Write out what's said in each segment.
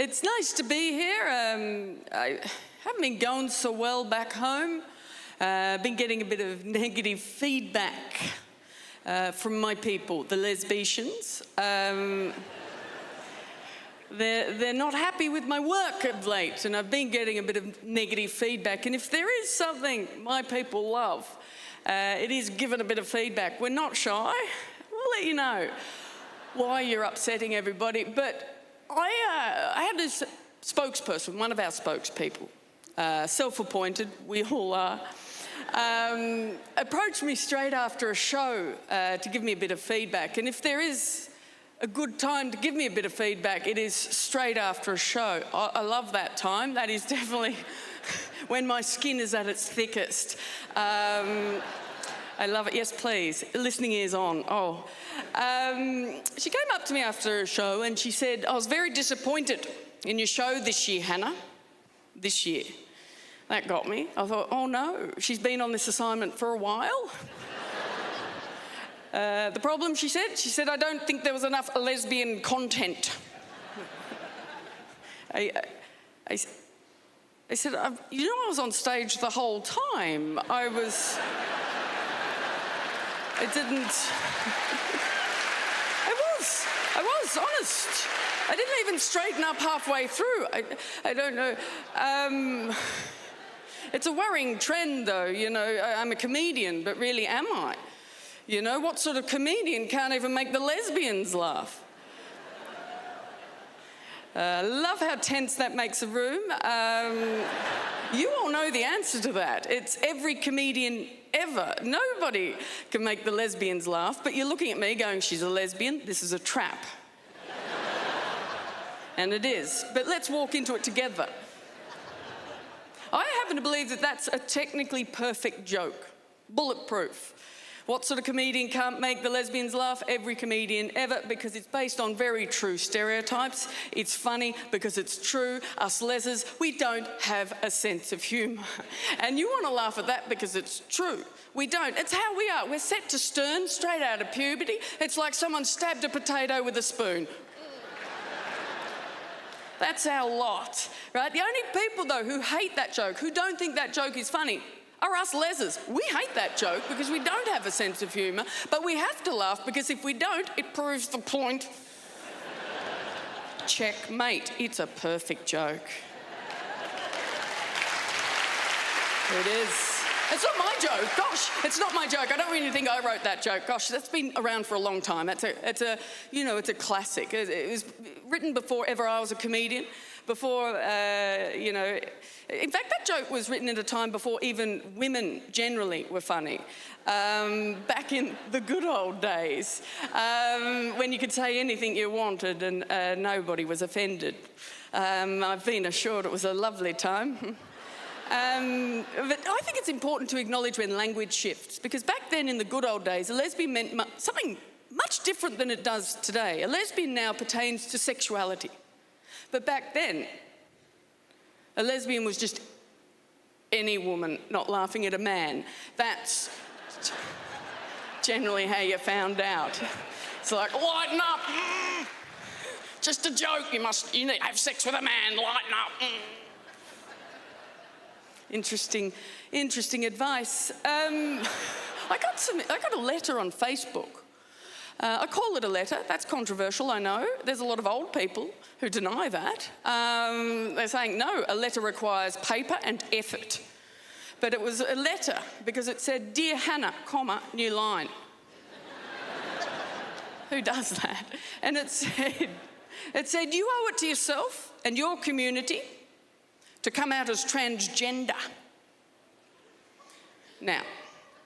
It's nice to be here. I haven't been going so well back home. I've been getting a bit of negative feedback from my people, the lesbians. They're not happy with my work of late, and I've been getting a bit of negative feedback. And if there is something my people love, it is giving a bit of feedback. We're not shy. We'll let you know why you're upsetting everybody. But I had this spokesperson, one of our spokespeople, self-appointed, we all are, approached me straight after a show to give me a bit of feedback. And if there is a good time to give me a bit of feedback, it is straight after a show. I love that time. That is definitely when my skin is at its thickest. I love it. Yes, please. Listening ears on. Oh. She came up to me after a show and she said, I was very disappointed in your show this year, Hannah. This year. That got me. I thought, oh no, she's been on this assignment for a while. The problem, she said, I don't think there was enough lesbian content. I said, you know, I was on stage the whole time. I was honest. I didn't even straighten up halfway through. I don't know. It's a worrying trend, though. You know, I'm a comedian, but really, am I? You know, what sort of comedian can't even make the lesbians laugh? Love how tense that makes a room. You all know the answer to that. It's every comedian ever. Nobody can make the lesbians laugh, but you're looking at me going, she's a lesbian, this is a trap. And it is. But let's walk into it together. I happen to believe that that's a technically perfect joke. Bulletproof. What sort of comedian can't make the lesbians laugh? Every comedian ever, because it's based on very true stereotypes. It's funny because it's true. Us lesers, we don't have a sense of humour. And you want to laugh at that because it's true. We don't. It's how we are. We're set to stern, straight out of puberty. It's like someone stabbed a potato with a spoon. That's our lot, right? The only people, though, who hate that joke, who don't think that joke is funny, are us lesers. We hate that joke because we don't have a sense of humour, but we have to laugh because if we don't, it proves the point. Checkmate. It's a perfect joke. It is. It's not my joke. Gosh, it's not my joke. I don't really think I wrote that joke. Gosh, that's been around for a long time. It's a classic. It was written before ever I was a comedian. Before, in fact, that joke was written at a time before even women generally were funny. Back in the good old days, when you could say anything you wanted and nobody was offended. I've been assured it was a lovely time. But I think it's important to acknowledge when language shifts, because back then in the good old days, a lesbian meant something much different than it does today. A lesbian now pertains to sexuality. But back then, a lesbian was just any woman not laughing at a man. That's generally how you found out. It's like, lighten up. Just a joke. You need to have sex with a man. Lighten up. Interesting advice. I got a letter on Facebook. I call it a letter. That's controversial, I know. There's a lot of old people who deny that. They're saying, no, a letter requires paper and effort. But it was a letter because it said, Dear Hannah, comma, new line. Who does that? And it said, you owe it to yourself and your community to come out as transgender. Now,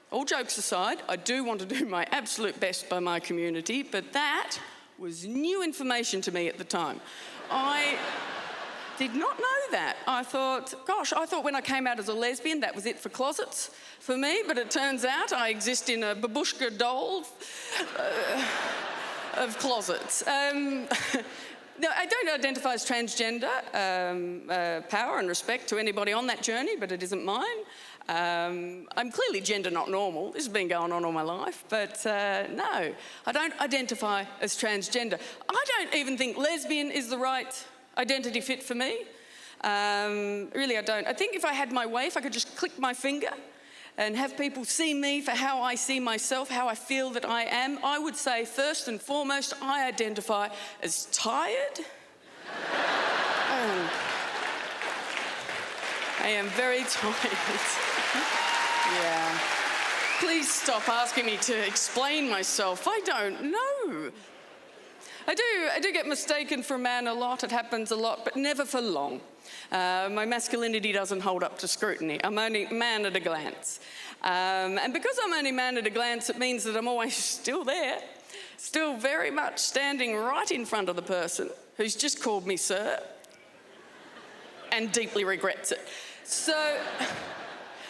all jokes aside, I do want to do my absolute best by my community, but that was new information to me at the time. I did not know that. I thought when I came out as a lesbian, that was it for closets for me, but it turns out I exist in a babushka doll of closets. No, I don't identify as transgender. Power and respect to anybody on that journey, but it isn't mine. I'm clearly gender not normal. This has been going on all my life, but no, I don't identify as transgender. I don't even think lesbian is the right identity fit for me. Really, I don't. I think if I had my way, if I could just click my finger and have people see me for how I see myself, how I feel that I am, I would say first and foremost, I identify as tired. I am very tired. Yeah. Please stop asking me to explain myself. I don't know. I do get mistaken for a man a lot. It happens a lot, but never for long. My masculinity doesn't hold up to scrutiny. I'm only man at a glance. And because I'm only man at a glance, it means that I'm always still there, still very much standing right in front of the person who's just called me sir and deeply regrets it. So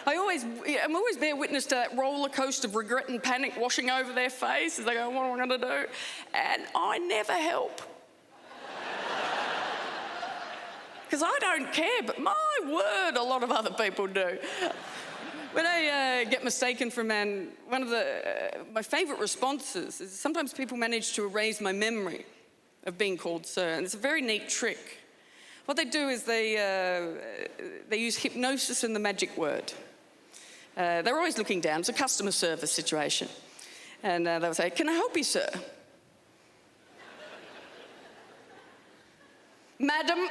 I'm always bear witness to that roller coaster of regret and panic washing over their face as they go, what am I going to do? And I never help. Because I don't care, but my word, a lot of other people do. When I get mistaken for a man, one of my favourite responses is sometimes people manage to erase my memory of being called sir, and it's a very neat trick. What they do is they use hypnosis and the magic word. They're always looking down. It's a customer service situation. And they'll say, can I help you, sir? Madam.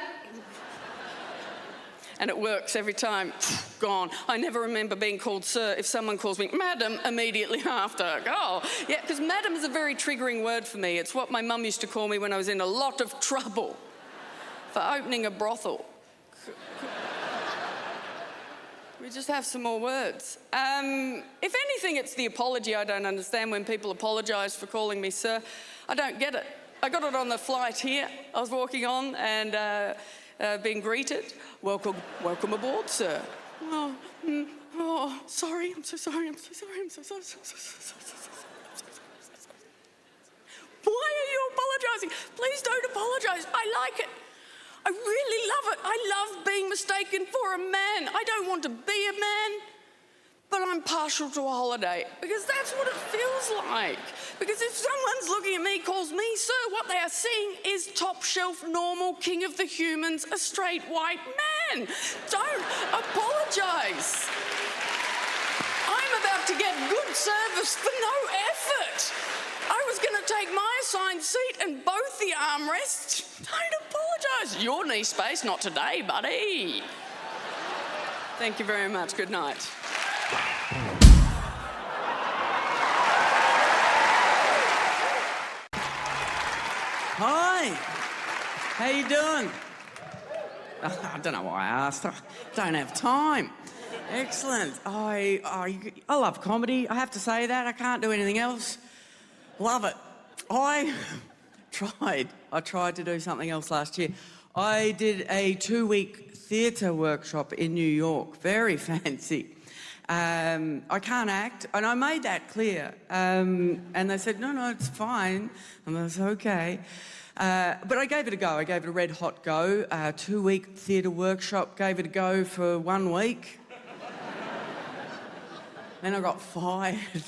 And it works every time. Gone. I never remember being called sir if someone calls me madam immediately after. Oh, yeah, because madam is a very triggering word for me. It's what my mum used to call me when I was in a lot of trouble for opening a brothel. We just have some more words. If anything, it's the apology I don't understand when people apologise for calling me sir. I don't get it. I got it on the flight here. I was walking on and being greeted. Welcome aboard, sir. Oh, sorry. I'm so sorry. I'm so sorry. I'm so sorry. Why are you apologising? Please don't apologise. I like it. I really love it. I love being mistaken for a man. I don't want to be a man, but I'm partial to a holiday because that's what it feels like. Because if someone's looking at me, calls me sir, what they are seeing is top shelf, normal, king of the humans, a straight white man. Don't apologise. I'm about to get good service for no effort. I was going to take my assigned seat and both the armrests. Don't apologise. Your knee space, not today, buddy. Thank you very much. Good night. Hi, how you doing? I don't know why I asked. I don't have time. Excellent. I love comedy. I have to say that. I can't do anything else. Love it. I tried to do something else last year. I did a 2-week theatre workshop in New York. Very fancy. I can't act, and I made that clear. And they said, no, it's fine. And I was okay. But I gave it a go. I gave it a red-hot go. 2-week theatre workshop, gave it a go for 1 week. Then I got fired.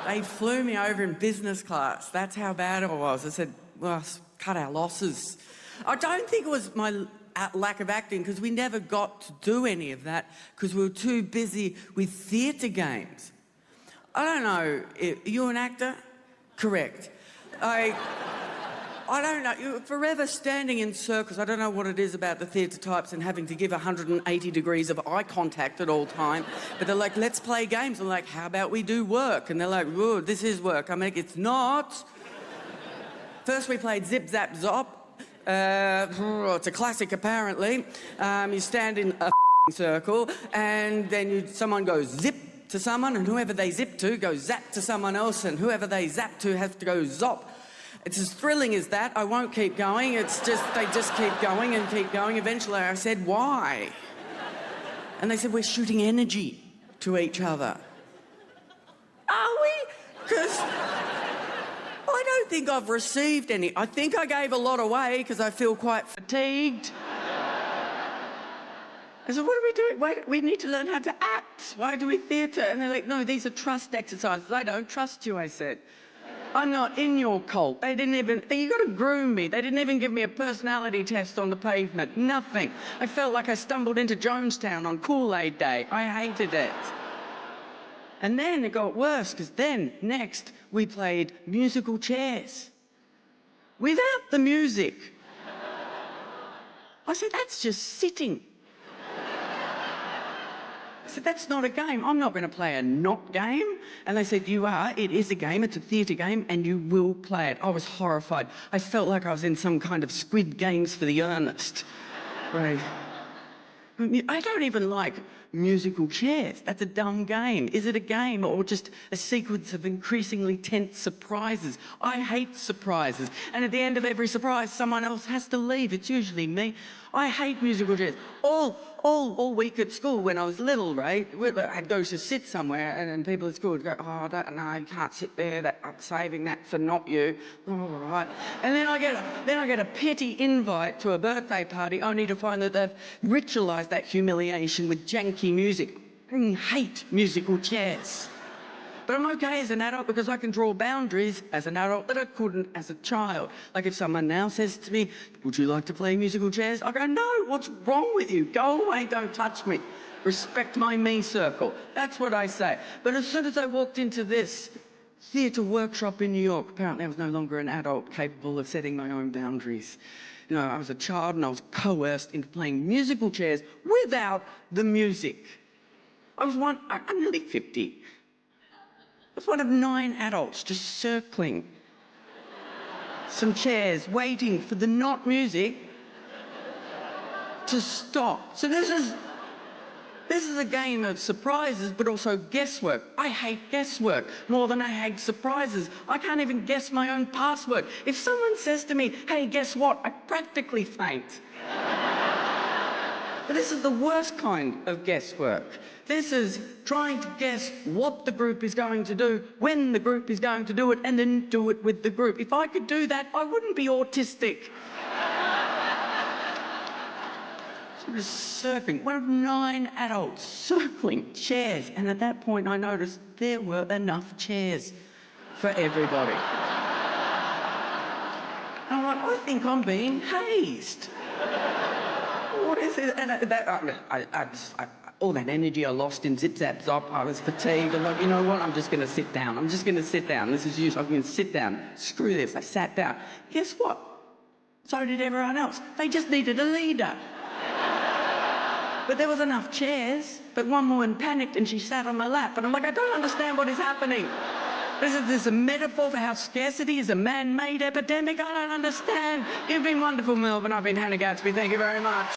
They flew me over in business class. That's how bad it was. I said, well, cut our losses. I don't think it was my lack of acting, because we never got to do any of that because we were too busy with theatre games. I don't know. You're an actor? Correct. I don't know. You're forever standing in circles. I don't know what it is about the theatre types and having to give 180 degrees of eye contact at all time. But they're like, let's play games. I'm like, how about we do work? And they're like, oh, this is work. I'm like, it's not. First we played Zap Zop. It's a classic, apparently. You stand in a circle, and then someone goes zip to someone, and whoever they zip to goes zap to someone else, and whoever they zap to has to go zop. It's as thrilling as that. I won't keep going. It's just, they just keep going and keep going. Eventually I said, why? And they said, we're shooting energy to each other. Are we? Because I don't think I've received any. I think I gave a lot away because I feel quite fatigued. I said, what are we doing? Wait, we need to learn how to act. Why do we theatre? And they're like, no, these are trust exercises. I don't trust you, I said. I'm not in your cult. They didn't even, you got to groom me. They didn't even give me a personality test on the pavement. Nothing. I felt like I stumbled into Jonestown on Kool-Aid Day. I hated it. And then it got worse, because then, next, we played musical chairs. Without the music. I said, that's just sitting. I said, that's not a game. I'm not going to play a not game. And they said, you are. It is a game. It's a theatre game, and you will play it. I was horrified. I felt like I was in some kind of Squid Games for the earnest. Right. I don't even like musical chairs. That's a dumb game. Is it a game or just a sequence of increasingly tense surprises? I hate surprises. And at the end of every surprise, someone else has to leave. It's usually me. I hate musical chairs. All week at school when I was little, right? I'd go to sit somewhere and then people at school would go, oh, no, you can't sit there. I'm saving that for not you. All right. And then I get a petty invite to a birthday party only to find that they've ritualised that humiliation with janky music. I hate musical chairs. But I'm okay as an adult because I can draw boundaries as an adult that I couldn't as a child. Like if someone now says to me, would you like to play musical chairs? I go, no, what's wrong with you? Go away, don't touch me. Respect my me circle. That's what I say. But as soon as I walked into this theatre workshop in New York, apparently I was no longer an adult capable of setting my own boundaries. You know, I was a child and I was coerced into playing musical chairs without the music. I'm nearly 50. I was one of 9 adults just circling some chairs, waiting for the not music to stop. So this is a game of surprises, but also guesswork. I hate guesswork more than I hate surprises. I can't even guess my own password. If someone says to me, hey, guess what? I practically faint. But this is the worst kind of guesswork. This is trying to guess what the group is going to do, when the group is going to do it, and then do it with the group. If I could do that, I wouldn't be autistic. So I was circling, one of 9 adults circling chairs, and at that point I noticed there were enough chairs for everybody. And I'm like, I think I'm being hazed. What is it? And all that energy I lost in Zip Zap Zop, I was fatigued. I'm like, you know what? I'm just going to sit down. I'm just going to sit down. This is usual. I'm going to sit down. Screw this. I sat down. Guess what? So did everyone else. They just needed a leader. But there was enough chairs. But one woman panicked and she sat on my lap. And I'm like, I don't understand what is happening. This is a metaphor for how scarcity is a man-made epidemic. I don't understand. You've been wonderful, Melbourne. I've been Hannah Gadsby. Thank you very much.